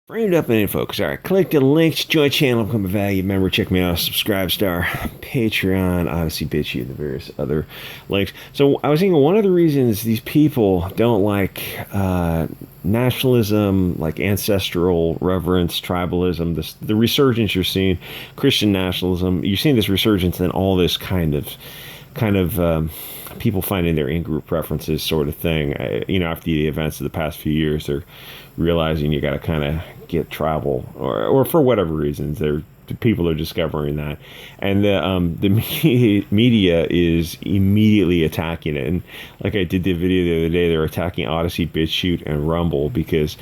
Framed up and in focus. All right, click the links, join channel, become a valued member, check me out, subscribe star, Patreon, Odyssey, Bit Chute, and the various other links. So I was thinking one of the reasons these people don't like nationalism, like ancestral reverence, tribalism, the resurgence you're seeing, Christian nationalism, you're seeing this resurgence in all this kind of people finding their in-group preferences sort of thing. After the events of the past few years, they're realizing you got to kind of get tribal, or for whatever reasons, people are discovering that, and the media is immediately attacking it. And like I did the video the other day, they're attacking Odyssey, Bit Chute, and Rumble because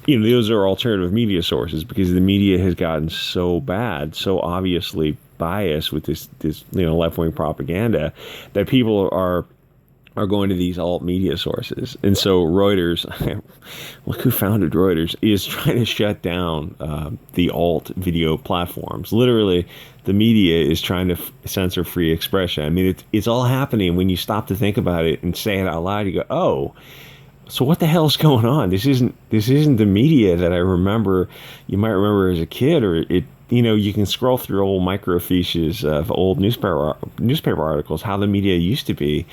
those are alternative media sources, because the media has gotten so bad, so obviously biased with this left-wing propaganda, that people are going to these alt media sources. And so Reuters, look who founded Reuters, is trying to shut down the alt video platforms. Literally, the media is trying to censor free expression. I mean, it's all happening when you stop to think about it and say it out loud. You go, oh, so what the hell's going on? This isn't the media that I remember. You might remember as a kid, or you can scroll through old microfiches of old newspaper articles, how the media used to be,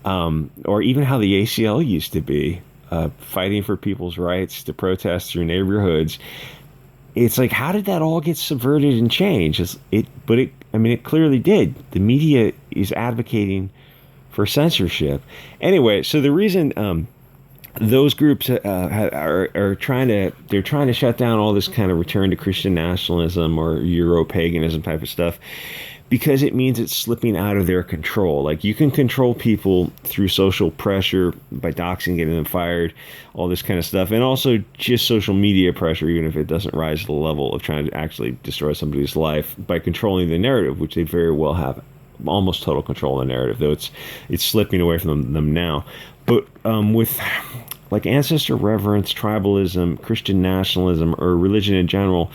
or even how the ACL used to be, fighting for people's rights to protest through neighborhoods. It's like, how did that all get subverted and changed? It clearly did. The media is advocating for censorship. Anyway, so the reason those groups are trying to shut down all this kind of return to Christian nationalism or Euro-paganism type of stuff, because it means it's slipping out of their control. Like, you can control people through social pressure by doxing, getting them fired, all this kind of stuff, and also just social media pressure, even if it doesn't rise to the level of trying to actually destroy somebody's life, by controlling the narrative, which they very well have almost total control of the narrative, though it's slipping away from them now. But with like ancestor reverence, tribalism, Christian nationalism, or religion in general,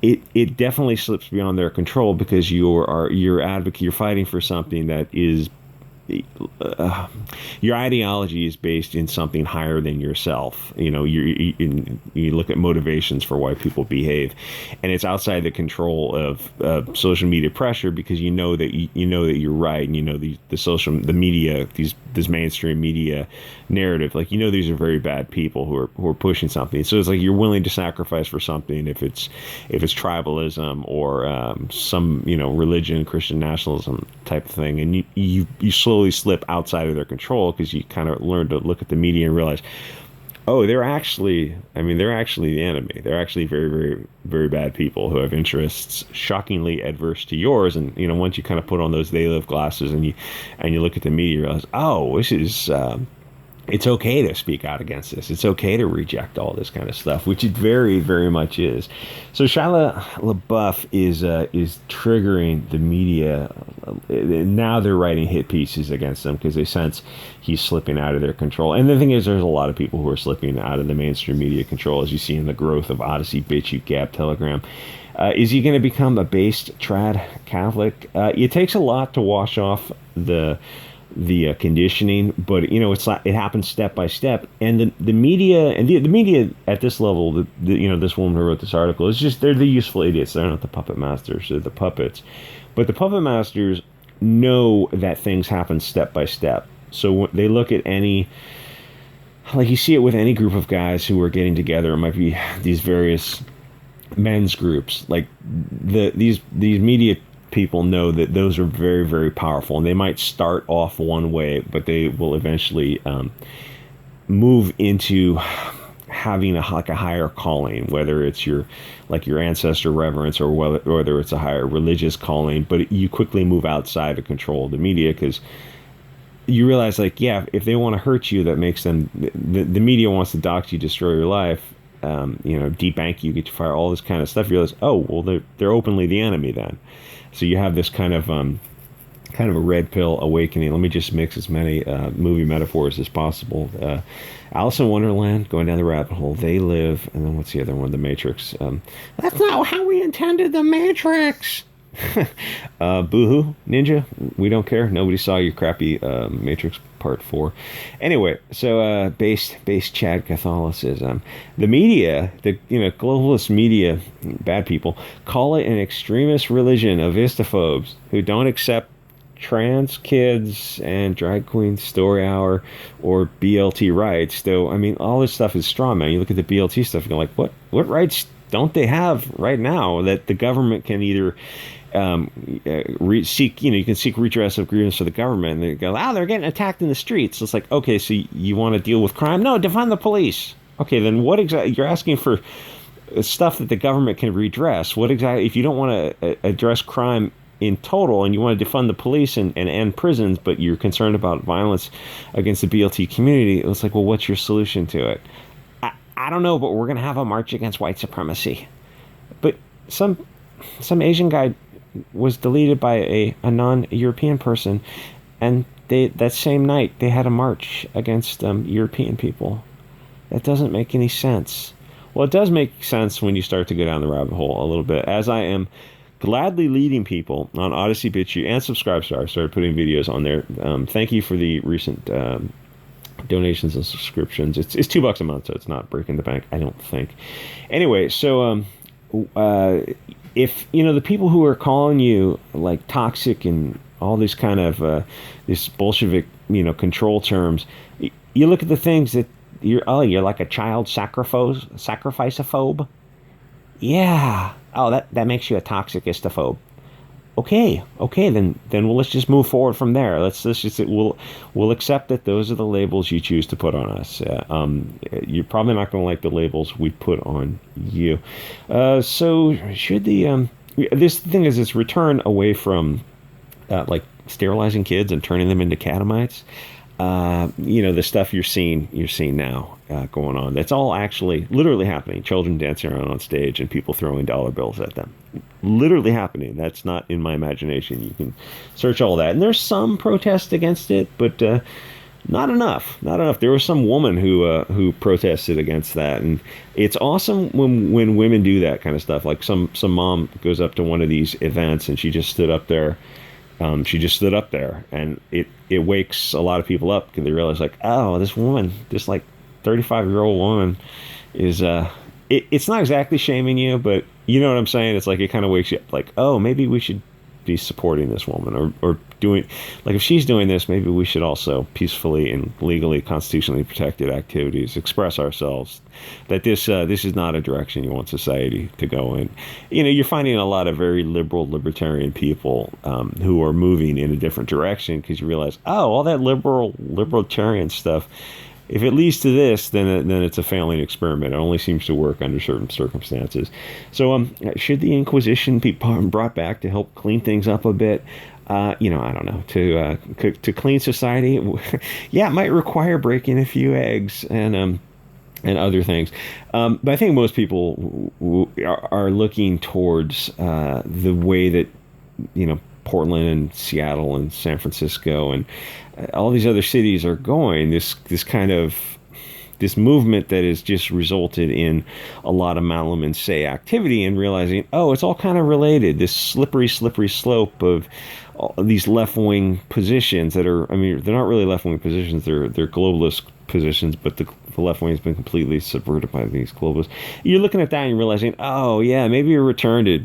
it definitely slips beyond their control, because you're fighting for something that is your ideology is based in something higher than yourself. You look at motivations for why people behave, and it's outside the control of social media pressure, because you know that you're right, and the media, this mainstream media narrative, like, these are very bad people who are pushing something. So it's like you're willing to sacrifice for something if it's tribalism or some religion, Christian nationalism type of thing, and you slowly slip outside of their control, because you kind of learn to look at the media and realize, oh, they're actually the enemy. They're actually very, very, very bad people who have interests shockingly adverse to yours. And once you kind of put on those they live glasses and you look at the media, you realize, oh, this is it's okay to speak out against this. It's okay to reject all this kind of stuff, which it very, very much is. So Shia LeBeouf is triggering the media. Now they're writing hit pieces against him because they sense he's slipping out of their control. And the thing is, there's a lot of people who are slipping out of the mainstream media control, as you see in the growth of Odyssey, Bit Chute, Gab, Telegram. Is he going to become a based trad Catholic? It takes a lot to wash off the conditioning, but it happens step by step. And the media, and the media at this level, this woman who wrote this article, is just, they're the useful idiots. They're not the puppet masters, they're the puppets. But the puppet masters know that things happen step by step. So when they look at any, like, you see it with any group of guys who are getting together. It might be these various men's groups, like these media people know that those are very, very powerful, and they might start off one way, but they will eventually move into having a higher calling, whether it's your ancestor reverence, or whether it's a higher religious calling. But you quickly move outside the control of the media, because you realize, like, yeah, if they want to hurt you, that makes them, the media wants to dox you, destroy your life, debank you, get you fired, all this kind of stuff. You realize, oh, well, they're openly the enemy then. So you have this kind of a red pill awakening. Let me just mix as many movie metaphors as possible. Alice in Wonderland, going down the rabbit hole. They Live, and then what's the other one? The Matrix. That's not how we intended the Matrix. Boohoo, Ninja. We don't care. Nobody saw your crappy Matrix Part 4. Anyway, so base Chad Catholicism. The media, the globalist media, bad people, call it an extremist religion of istophobes who don't accept trans kids and drag queen story hour or BLT rights. Though, I mean, all this stuff is straw man. You look at the BLT stuff, you're like, what rights don't they have right now that the government can either seek, you can seek redress of grievance for the government, and they go, they're getting attacked in the streets. It's like, okay, so you want to deal with crime? No, defund the police. Okay, then what exactly? You're asking for stuff that the government can redress. What exactly? If you don't want to address crime in total and you want to defund the police and end prisons, but you're concerned about violence against the BLT community, it's like, well, what's your solution to it? I don't know, but we're going to have a march against white supremacy. But some Asian guy was deleted by a non-European person, and that same night they had a march against European people. That doesn't make any sense. Well, it does make sense when you start to go down the rabbit hole a little bit, as I am gladly leading people on Odyssey, Bit Chute, and Subscribestar. I started putting videos on there. Thank you for the recent donations and subscriptions. It's $2 a month, so it's not breaking the bank, I don't think. Anyway, so if the people who are calling you like toxic and all these kind of this Bolshevik control terms, you look at the things that you're like a child sacrifice-ophobe. Yeah. Oh, that makes you a toxic istophobe. Okay, then let's just move forward from there. Let's just we'll accept that those are the labels you choose to put on us. You're probably not going to like the labels we put on you. So should this thing is this return away from like sterilizing kids and turning them into catamites. The stuff you're seeing now going on. That's all actually literally happening. Children dancing around on stage and people throwing dollar bills at them. Literally happening. That's not in my imagination. You can search all that. And there's some protest against it, but not enough. There was some woman who protested against that. And it's awesome when women do that kind of stuff. Like some mom goes up to one of these events and she just stood up there. And it wakes a lot of people up because they realize, like, oh, this woman, this like 35-year-old woman is it's not exactly shaming you, but you know what I'm saying? It's like it kind of wakes you up, like, oh, maybe we should be supporting this woman or doing, like, if she's doing this, maybe we should also peacefully and legally, constitutionally protected activities express ourselves that this is not a direction you want society to go in. You're finding a lot of very liberal libertarian people who are moving in a different direction because you realize, oh, all that libertarian stuff, if it leads to this, then it's a failing experiment. It only seems to work under certain circumstances. So should the Inquisition be brought back to help clean things up a bit? I don't know, to clean society. Yeah, it might require breaking a few eggs and other things. But I think most people are looking towards the way that Portland and Seattle and San Francisco and all these other cities are going. This kind of this movement that has just resulted in a lot of Malum and Say activity and realizing, oh, it's all kind of related. This slippery slope of all these left-wing positions that are, I mean, they're not really left-wing positions. They're globalist positions, but the left wing has been completely subverted by these globalists. You're looking at that and you're realizing, oh yeah, maybe a return to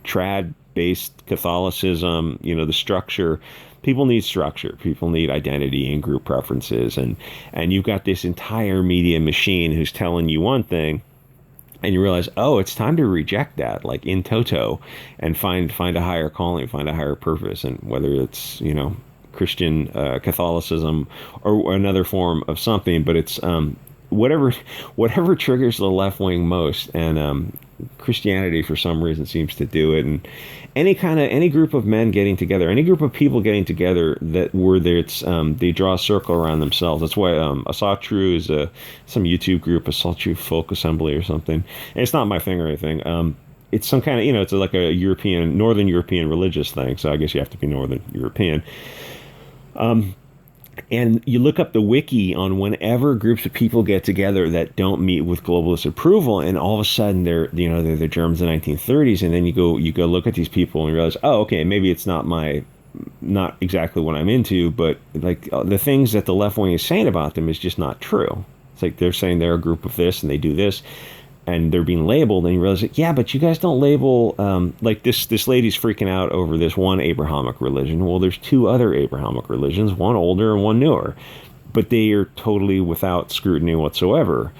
trad-based Catholicism, the structure. People need structure. People need identity and group preferences. And you've got this entire media machine who's telling you one thing, and you realize, oh, it's time to reject that, like in toto, and find a higher calling, find a higher purpose. And whether it's, Christian Catholicism or another form of something, but it's whatever triggers the left wing most. And Christianity, for some reason, seems to do it. And any group of men getting together, any group of people getting together they draw a circle around themselves. That's why Satire is some YouTube group, Satire Folk Assembly or something. And it's not my thing or anything. It's some kind of, it's like a Northern European religious thing. So I guess you have to be Northern European. And you look up the wiki on whenever groups of people get together that don't meet with globalist approval, and all of a sudden they're the Germans in the 1930s, and then you go look at these people and you realize, oh, okay, maybe it's not exactly what I'm into, but like the things that the left wing is saying about them is just not true. It's like they're saying they're a group of this and they do this, and they're being labeled, and you realize that, yeah, but you guys don't label, like this lady's freaking out over this one Abrahamic religion. Well, there's two other Abrahamic religions, one older and one newer, but they are totally without scrutiny whatsoever.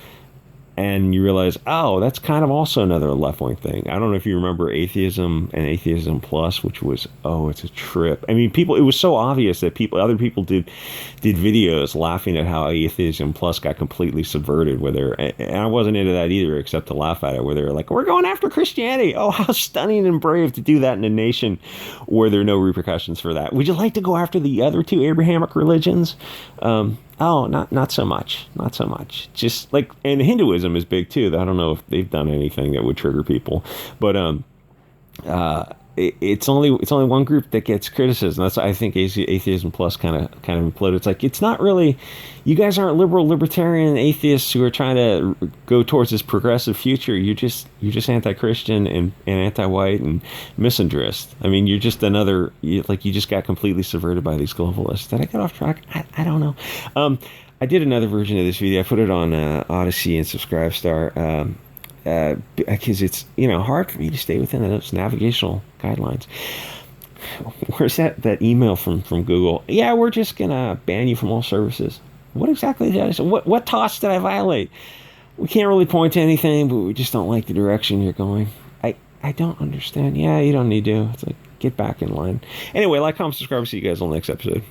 And you realize, oh, that's kind of also another left-wing thing. I don't know if you remember Atheism and Atheism Plus, which was, oh, it's a trip. I mean, it was so obvious that other people did videos laughing at how Atheism Plus got completely subverted, and I wasn't into that either, except to laugh at it, where they're like, we're going after Christianity. Oh, how stunning and brave to do that in a nation where there are no repercussions for that. Would you like to go after the other two Abrahamic religions? Oh, not so much. Not so much. Just like, and Hinduism is big too. I don't know if they've done anything that would trigger people, but it's only one group that gets criticism. That's why I think Atheism Plus kind of imploded. It's like, it's not really, you guys aren't liberal libertarian atheists who are trying to go towards this progressive future. You're just anti-Christian and anti-white and misandrist. I mean, you're just you just got completely subverted by these globalists. Did I get off track? I don't know. I did another version of this video. I put it on Odyssey and Subscribestar. Because it's hard for me to stay within those navigational guidelines. Where's that email from Google? Yeah, we're just gonna ban you from all services. What exactly did I say? What TOS did I violate? We can't really point to anything, but we just don't like the direction you're going. I don't understand. Yeah, you don't need to. It's like, get back in line. Anyway, like, comment, subscribe. See you guys on the next episode.